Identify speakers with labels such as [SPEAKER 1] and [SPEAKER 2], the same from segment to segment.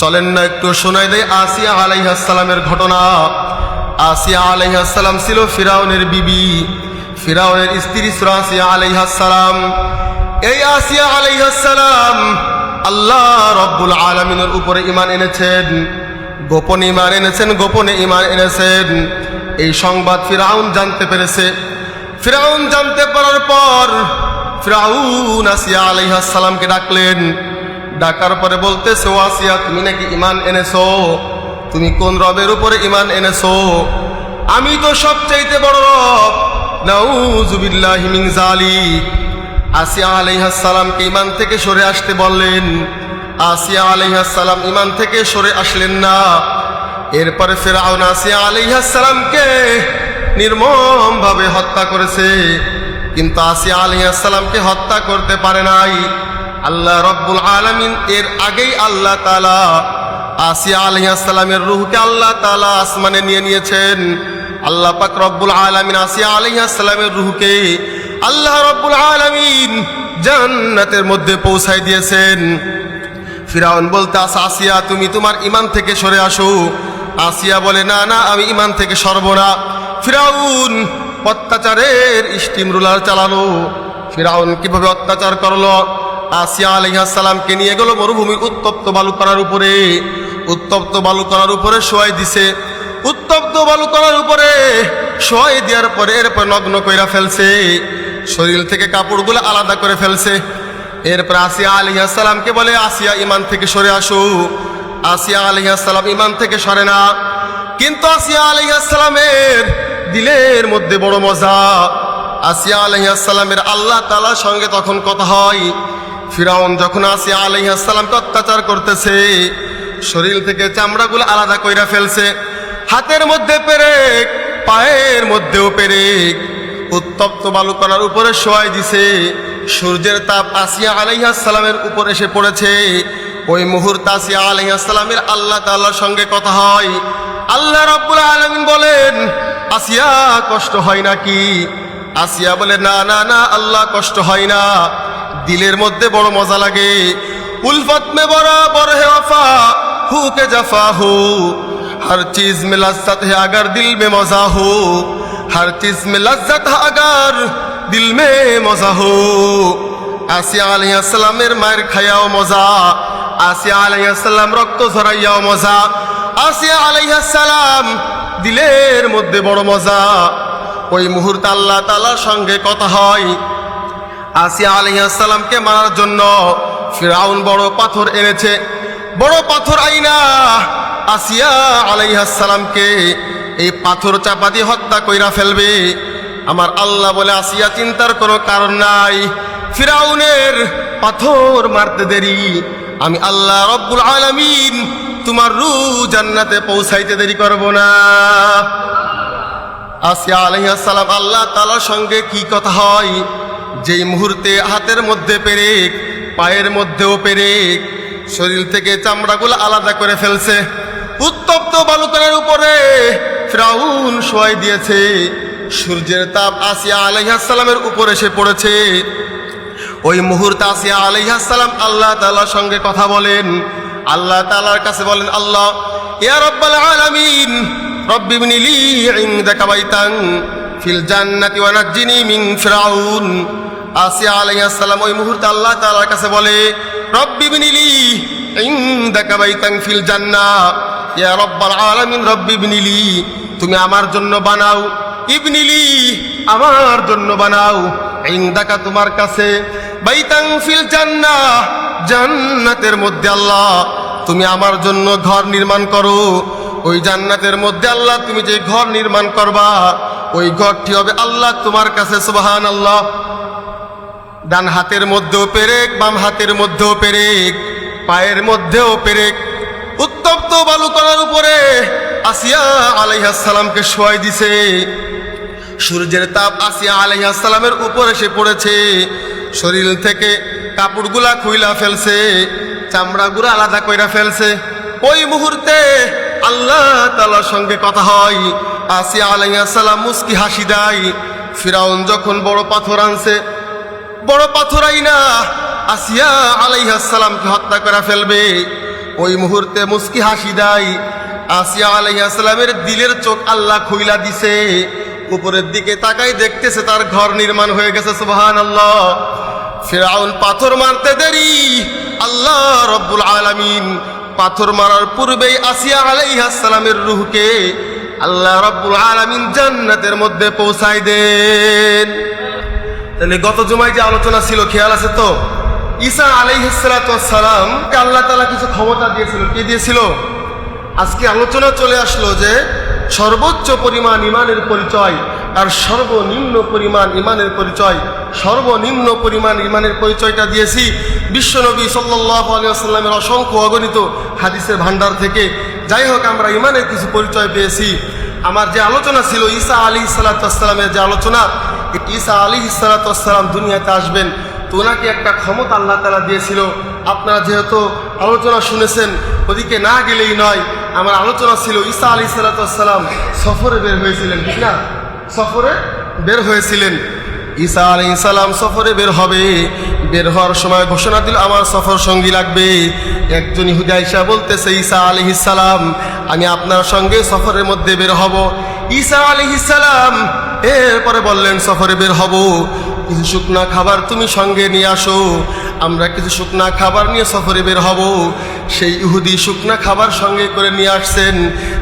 [SPEAKER 1] চলেন না একটু শোনাই দেয় আসিয়া আলাইহিস সালামের ঘটনা। আসিয়া আলাইহিস সালাম ছিল ফিরাউনের বিবি, ফিরাউনের স্ত্রী ছিল আসিয়া আলাইহিস সালাম। এই আসিয়া আলাইহিস সালাম আল্লাহ রব্বুল আলামিনের উপরে ঈমান এনেছেন, গোপনে ঈমান এনেছেন, গোপনে ঈমান এনেছেন। এই সংবাদ ফিরাউন জানতে পেরেছে। ফিরাউন জানতে পারার পর ফিরাউন আসিয়া আলাইহিস সালামকে ডাকলেন। ডাকার পরে বলতেছে, ও আসিয়া, তুমি নাকি ঈমান এনেছো? তুমি কোন রবের উপরে ঈমান এনেছো? আমি তো সবচাইতে বড় রব, নাউযুবিল্লাহি মিন যালিক। আসিয়া আলাইহিস সালামকে ঈমান থেকে সরে আসতে বললেন। আসিয়া আলাইহিস সালাম ঈমান থেকে সরে আসলেন না। এরপরে ফিরআউন আসিয়া আলাইহিস সালামকে নির্মমভাবে হত্যা করেছে, কিন্তু আসিয়া আলাইহিস সালামকে হত্যা করতে পারে নাই। আল্লাহ রব্বুল আলামিন এর আগেই আল্লাহ তাআলা আসিয়া আলাইহিস সালামের রূহকে আল্লাহ তাআলা আসমানে নিয়ে নিয়েছেন। আল্লাহ পাক রব্বুল আলামিন আসিয়া আলাইহিস সালামের রূহকে আল্লাহ রব্বুল আলামিন জান্নাতের মধ্যে পৌঁছায় দিয়েছেন। ফিরাউন বলতে, আসিয়া, তুমি তোমার ঈমান থেকে সরে আসো। আসিয়া বলে, না না, আমি ঈমান থেকে সরব না। ফিরাউন অত্যাচারের স্টিম রুলার চালালো। ফিরাউন কিভাবে অত্যাচার করলো? আসিয়া আলাইহিস সালামকে নিয়ে গেল মরুভূমির উত্তপ্ত বালুকণার উপরে। উত্তপ্ত বালুকণার উপরে শোয়াই দিছে। উত্তপ্ত বালুকণার উপরে শোয়াই দেওয়ার পরে এরপর নগ্ন কইরা ফেলছে, শরীর থেকে কাপড়গুলো আলাদা করে ফেলছে। এরপর আসিয়া আলাইহিস সালামকে বলে, আসিয়া, ঈমান থেকে সরে আসো। আসিয়া আলাইহিস সালাম ঈমান থেকে সরে না। কিন্তু আসিয়া আলাইহিস সালামের দিলের মধ্যে বড় মজা। আসিয়া আলাইহিস সালামের আল্লাহ তাআলার সঙ্গে তখন কথা হয়। ফিরাউন যখন আসিয়া আলাইহিস সালামকে অত্যাচার করতেছে, শরীর থেকে চামড়াগুলো আলাদা কইরা ফেলছে, হাতের মধ্যে পেরেক, পায়ের মধ্যেও পেরেক, উত্তপ্ত বালুকণার উপরে শোয়াই দিছে। সূর্যের তাপ আসিয়া আলাইহিস সালামের উপর এসে পড়েছে। ওই মুহূর্তে আসিয়া আলাইহিস সালামের আল্লাহ তাআলার সঙ্গে কথা হয়। আল্লাহ রাব্বুল আলামিন বলেন, আসিয়া, কষ্ট হয় নাকি? আসিয়া বলে, না না না, আল্লাহ, কষ্ট হয় না, দিলের মধ্যে বড় মজা লাগে। উলফত মে বরাবর হে ওফা, হু কে জফা হু, हर चीज में लज्जत है अगर दिल में मजा हो, हर चीज में लज्जत है अगर दिल में मजा हो। আসিয়া আলাইহিস সালামের মায়ের খায়াও মজা, আসিয়া আলাইহিস সালাম রক্ত ঝরাইয়াও মজা, আসিয়া আলাইহিস সালাম দিলের মধ্যে বড় মজা। ওই মুহূর্তে আল্লাহ তাআলার সঙ্গে কথা হয়। আসিয়া আলাইহিস সালামকে মারার জন্য ফিরাউন বড় পাথর এনেছে। বড় পাথর আইনা আসিয়া আলাইহিস সালামকে এই পাথর চাপা দিয়ে হত্যা কইরা ফেলবে। আমার আল্লাহ বলে, আসিয়া, চিন্তার কোনো কারণ নাই, ফিরাউনের পাথর মারতে দেরি, আমি আল্লাহ রব্বুল আলামিন তোমার রূহ জান্নাতে পৌঁছাইতে দেরি করব না। আসিয়া আলাইহিস সালাম আল্লাহ তাআলার সঙ্গে কি কথা হয়? যেই মুহূর্তে হাতের মধ্যে পেরেক, পায়ের মধ্যেও পেরেক, শরীর থেকে চামড়াগুলো আলাদা করে ফেলছে, উত্তপ্ত বালুকণার উপরে ফিরাউন শোয়াই দিয়েছে। সূর্যের তাপ আসিয়া আলাইহিস সালামের উপর এসে পড়েছে। ওই মুহূর্তে আসিয়া আলাইহিস সালাম আল্লাহ তাআলার সঙ্গে কথা বলেন। আল্লাহ তাআলার কাছে বলেন, আল্লাহ, ইয়া রাব্বাল আলামিন, রব্বি ইবনি লি ইনদাকা বাইতান ফিল জান্নাতি ওয়া নাজ্জিনি মিন ফিরাউন। আসিয়া আলাইহিস সালাম ওই মুহূর্তে আল্লাহ তাআলার কাছে বলে, রব্বি ইবনি লি ইনদাকা বাইতান ফিল জান্নাহ, ইয়া রাব্বাল আলামিন, রব্বি ইবনি লি, তুমি আমার জন্য বানাও, ইবনি লি, আমার জন্য বানাও, ইনদাকা, তোমার কাছে, বাইতান ফিল জান্নাহ, জান্নাতের মধ্যে আল্লাহ তুমি আমার জন্য ঘর নির্মাণ করো। ওই জান্নাতের মধ্যে আল্লাহ তুমি যে ঘর নির্মাণ করবা, ওই ঘরটি হবে আল্লাহ তোমার কাছে। সুবহানাল্লাহ। ডান হাতের মধ্যেও পেরেক, বাম হাতের মধ্যেও পেরেক, পায়ের মধ্যেও পেরেক, উত্তপ্ত বালুকণার উপরে আসিয়া আলাইহিস সালামকে শোয়াই দিছে। সূর্যের তাপ আসিয়া আলাইহিস সালামের উপর এসে পড়েছে। শরীর থেকে কাপড়গুলা খুইলা ফেলছে, চামড়াগুলো আলাদা কইরা ফেলছে। ওই মুহূর্তে আল্লাহ তাআলার সঙ্গে কথা হয়। আসিয়া আলাইহিস সালাম মুস্কি হাসি দেয়। ফিরাউন যখন বড় পাথর আনছে, বড় পাথর আইনা আসিয়া আলাইহিস সালামকে হত্যা করে ফেলবে। ওই মুহূর্তে মুস্কি হাসি দেয়। আসিয়া আলাইহিস সালামের দিলের চোখ আল্লাহ খুইলা দিছে, উপরের দিকে তাকাই দেখতেছে তার ঘর নির্মাণ হয়ে গেছে। সুবহানাল্লাহ। ফিরআউন পাথর মারতে দেরি, আল্লাহ রব্বুল আলামিন পাথর মারার পূর্বেই আসিয়া আলাইহিস সালামের রূহকে আল্লাহ রব্বুল আলামিন জান্নাতের মধ্যে পৌঁছায় দেন। তাহলে গত জুমায় যে আলোচনা ছিল খেয়াল আছে তো? ঈসা আলাইহিস সালাম আল্লাহ তাআলা কিছু ক্ষমতা দিয়েছিল। কে দিয়েছিল? আজকে আলোচনা চলে আসলো যে সর্বোচ্চ পরিমাণ ইমানের পরিচয় আর সর্বনিম্ন পরিমাণ ইমানের পরিচয়। সর্বনিম্ন পরিমাণ ইমানের পরিচয়টা দিয়েছি বিশ্বনবী সাল্লাল্লাহু আলাইহি ওয়াসাল্লামের অসংখ্য অগণিত হাদিসের ভান্ডার থেকে। যাই হোক, আমরা ইমানের কিছু পরিচয় পেয়েছি। আমার যে আলোচনা ছিল ঈসা আলাইহিস সালামের যে আলোচনা, ঈসা আলাইহিস সালাম দুনিয়াতে আসবেন, তো ওনাকে একটা ক্ষমতা আল্লাহ তাআলা দিয়েছিল। আপনারা যেহেতু আলোচনা শুনেছেন, ওদিকে না গেলেই নয়। আমার আলোচনা ছিল ঈসা আলাইহিস সালাম সফরে বের হয়েছিলেন, ঠিক না? সফরে বের হয়েছিলেন। ঈসা আলাইহিস সালাম সফরে বের হবে, বের হওয়ার সময় ঘোষণা দিল আমার সফর সঙ্গী লাগবে। একজন ইহুদি আয়েশা বলতেছে, ঈসা আলাইহিস সালাম আমি আপনার সঙ্গে সফরের মধ্যে বের হব। ঈসা আলাইহিস সালাম এরপরে বললেন, সফরে বের হব, কিছু শুকনা খাবার তুমি সঙ্গে নিয়ে আসো। আমরা কিছু শুকনা খাবার নিয়ে সফরে বের হব। সেই ইহুদি শুকনা খাবার সঙ্গে করে নিয়ে আসছেন।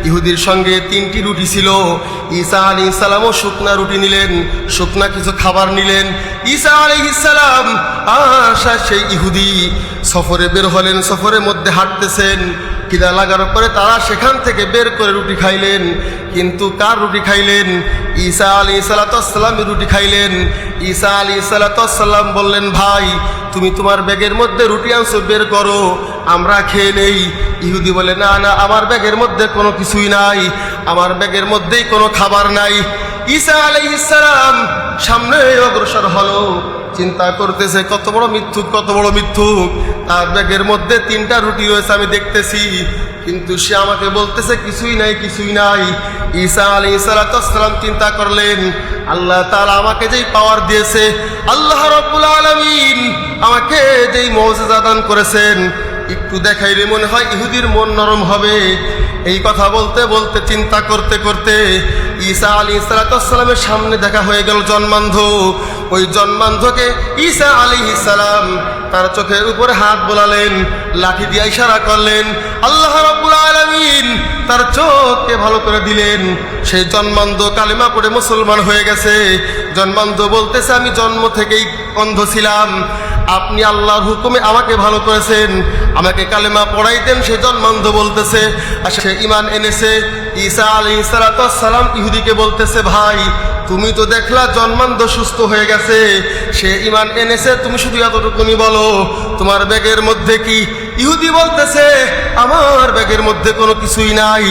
[SPEAKER 1] ইহুদির সঙ্গে 3টি রুটি ছিল। ঈসা আলাইহিস সালামও শুকনা রুটি নিলেন, শুকনা কিছু খাবার নিলেন। ঈসা আলাইহিস সালাম আর সেই ইহুদি সফরে বের হলেন, সফরের মধ্যে হাঁটতেছেন। খিদা লাগার পরে তারা সেখান থেকে বের করে রুটি খাইলেন। কিন্তু কার রুটি খাইলেন? ঈসা আলাইহিস সালামের রুটি খাইলেন। ঈসা আলাইহিস সালাম বললেন, ভাই তুমি তোমার ব্যাগের মধ্যে রুটি আনছো, বের করো, আমরা খেয়ে নেই। ইহুদি বলে, না না, আমার ব্যাগের মধ্যে কোনো কিছুই নাই, আমার ব্যাগের মধ্যেই কোনো খাবার নাই। ঈসা আলাইহিস সালাম সামনে অগ্রসর হলো, চিন্তা করতেছে কত বড় মিথ্যুক, কত বড় মিথ্যুক। তার ব্যাগের মধ্যে 3টা রুটি রয়েছে আমি দেখতেছি, কিন্তু সে আমাকে বলতেছে কিছুই নাই, কিছুই নাই। ঈসা আলাইহিস সালাম চিন্তা করলেন, আল্লাহ তাআলা আমাকে যেই পাওয়ার দিয়েছে, আল্লাহ রাব্বুল আলামিন আমাকে যেই মুজিজা দান করেছেন, একটু দেখাইলে মনে হয় ইহুদির মন নরম হবে। এই কথা বলতে বলতে চিন্তা করতে করতে ঈসা আলাইহিস সালামের সামনে দেখা হয়ে গেল জন্মান্ধ। ওই জন্মান্ধকে ঈসা আলাইহিস সালাম তার চোখের উপরে হাত বোলালেন, লাঠি দিয়ে ইশারা করলেন, আল্লাহ রাব্বুল আলামিন তার চোখকে ভালো করে দিলেন। সেই জন্মান্ধ কালেমা পড়ে মুসলমান হয়ে গেছে। জন্মান্ধ বলতেছে, আমি জন্ম থেকেই অন্ধ ছিলাম, আপনি আল্লাহর হুকুমে আমাকে ভালো করেছেন, আমাকে কালেমা পড়াইতেন। সে জন্মান্ধ বলতেছে, আর সে ঈমান এনেছে। ঈসা আলাইহিস সালাম ইহুদিকে বলতেছে, ভাই তুমি তো দেখলা জন্মান্ধ সুস্থ হয়ে গেছে, সে ঈমান এনেছে, তুমি শুধু এতটুকুনি বলো তোমার ব্যাগের মধ্যে কি? ইহুদি বলতেছে, আমার ব্যাগের মধ্যে কোনো কিছুই নাই।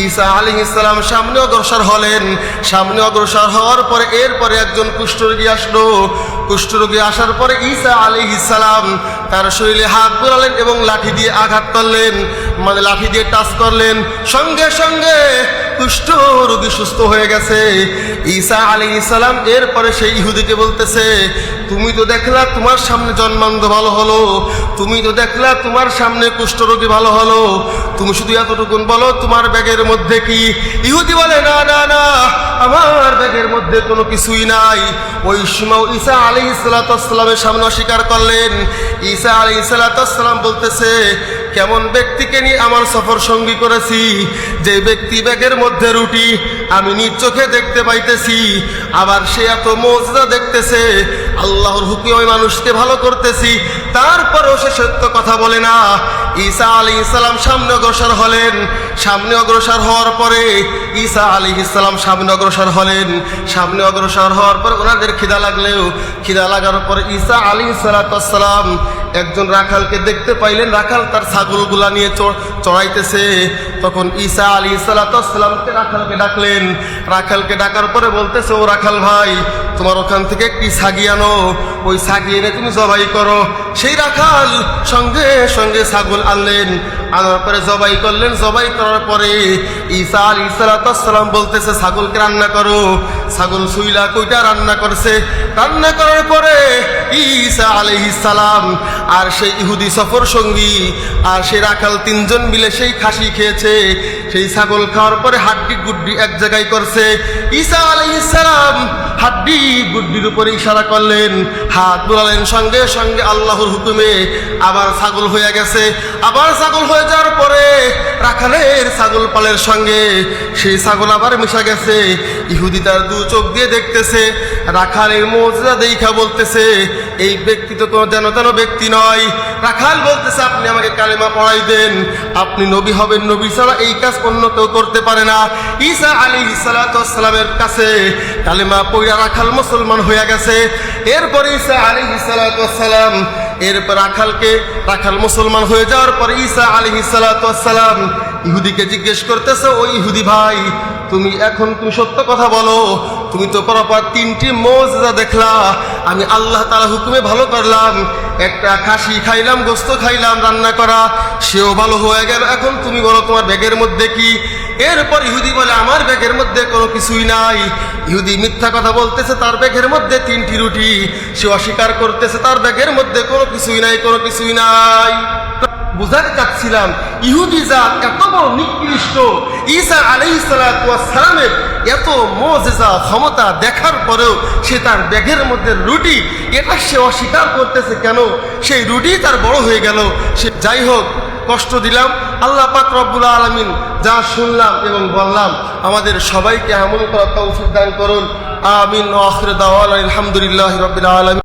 [SPEAKER 1] ঈসা আলাইহিস সালাম সামনে অগ্রসর হলেন। সামনে অগ্রসর হওয়ার পরে এরপরে একজন কুষ্ঠরোগী আসলো। কুষ্ঠরোগী আসার পরে ঈসা আলাইহিস সালাম তার শরীরে হাত বোলালেন এবং লাঠি দিয়ে আঘাত করলেন, মানে লাঠি দিয়ে টাচ করলেন। সঙ্গে সঙ্গে কুষ্ঠরোগী সুস্থ হয়ে গেছে। ঈসা আলাইহিস সালাম এরপরে সেই ইহুদিকে বলতেছে, তুমি তো দেখলা তোমার সামনে জন্মান্ধ ভালো হলো, তুমি তো দেখলা তোমার সামনে কুষ্ঠরোগী ভালো হলো, তুমি শুধু এতটুকুন বলো তোমার ব্যাগের মধ্যে কি? ইহুদি বলে, না না না, আমার ব্যাগের মধ্যে কোনো কিছুই নাই। ওই সময় ঈসা আলাইহিস সালামের সামনে অস্বীকার করলেন। ঈসা আলাইহিস সালাম বলতেছে, কেমন ব্যক্তিকে নিয়ে আমার সফর সঙ্গী করেছি, যে ব্যক্তি ব্যাগের মধ্যে রুটি আমি নিজ চোখে দেখতে পাইতেছি, আবার সে এত মুজিজা দেখতেছে, আল্লাহর হুকুমে ওই মানুষকে ভালো করতেছি, তারপরেও সে সত্য কথা বলে না। ঈসা আলাইহিস সালাম সামনে অগ্রসর হলেন। সামনে অগ্রসর হওয়ার পরে ঈসা আলাইহিস সালাম সামনে অগ্রসর হলেন। সামনে অগ্রসর হওয়ার পর ওনাদের খিদা লাগলেও, খিদা লাগার পর ঈসা আলাইহিস সালাম একজন রাখালকে দেখতে পাইলেন, রাখাল তার ছাগলগুলা নিয়ে চড়াইতেছে। তখন ঈসা আলাইহিস সালামকে রাখালকে ডাকলেন। রাখালকে ডাকার পরে বলতেছে, ও রাখাল ভাই, তোমার ওখান থেকে একটি ছাগি আনো, ওই ছাগি এনে তুমি জবাই করো। সেই রাখাল সঙ্গে সঙ্গে ছাগল আনলেন, আনার পরে জবাই করলেন। জবাই করার পরে ঈসা আলাইহিস সালাম বলতেছে ছাগলকে রান্না করো। ছাগল সুইলা কইটা রান্না করছে। রান্না করার পরে ঈসা আলাইহিস সালাম আর সেই ইহুদি সফর সঙ্গী আর সেই রাখাল তিনজন মিলে সেই খাসি খেয়েছে। সেই ছাগল খাওয়ার পরে হাড্ডি গুড্ডি এক জায়গায় করছে। ঈসা আলাইহিস সালাম হাড্ডি গুড্ডির উপরে ইশারা করলেন, হাত বুলালেন, সঙ্গে সঙ্গে আল্লাহর হুকুমে আবার ছাগল হয়ে গেছে। আবার ছাগল হয়ে যাওয়ার পরে রাখালের ছাগল পালের সঙ্গে সেই ছাগল আবার মিশা গেছে। ইহুদি তার দু চোখ দিয়ে দেখতেছে, রাখালের মুজিজা দেখা বলতেছে এই ব্যক্তি তো কোনো যেন তেন ব্যক্তি নয়। রাখাল বলতেছে আপনি আমাকে কালেমা পড়াই দেন, আপনি নবী হবেন, নবী ছাড়া এই কাজ অন্য কেউ করতে পারে না। ঈসা আলাইহিস সালামের কাছে কালেমা পড়া রাখাল মুসলমান হয়ে গেছে। এরপর ঈসা আলাইহিস সালাম এরপর রাখাল মুসলমান হয়ে যাওয়ার পর ঈসা আলাইহিস সালাম ইহুদিকে জিজ্ঞেস করতেছে, ওই ইহুদি ভাই তুমি সত্য কথা বলো, তুমি তো পরপর তিনটি মুজিজা দেখলা, আমি আল্লাহ তাআলা হুকুমে ভালো করলাম, একটা খাসি খাইলাম, গোস্ত খাইলাম রান্না করা, সেও ভালো হয়ে গেল, এখন তুমি বলো তোমার ব্যাগের মধ্যে কি? এরপর ইহুদি বলে আমার ব্যাগের মধ্যে কোনো কিছুই নাই। ইহুদি মিথ্যা কথা বলতেছে, তার ব্যাগের মধ্যে 3টি রুটি। সে অস্বীকার করতেছে তার ব্যাগের মধ্যে কোনো কিছুই নাই। বুঝাতে চাচ্ছিলাম ইহুদি জাত এত বড় নিকৃষ্ট, ঈসা আলাইহিস সালামের এত মুজিজা ক্ষমতা দেখার পরেও সে তার ব্যাগের মধ্যে রুটি, এটা সে অস্বীকার করতেছে কেন? সেই রুটি তার বড় হয়ে গেল। সে যাই হোক, কষ্ট দিলাম। আল্লাহ পাক রব্বুল আলামিন যা শুনলাম এবং বললাম আমাদের সবাইকে আমল করার তৌফিক দান করুন। আমিন। আখির দাওয়ানা আলহামদুলিল্লাহি রাব্বিল আলামিন।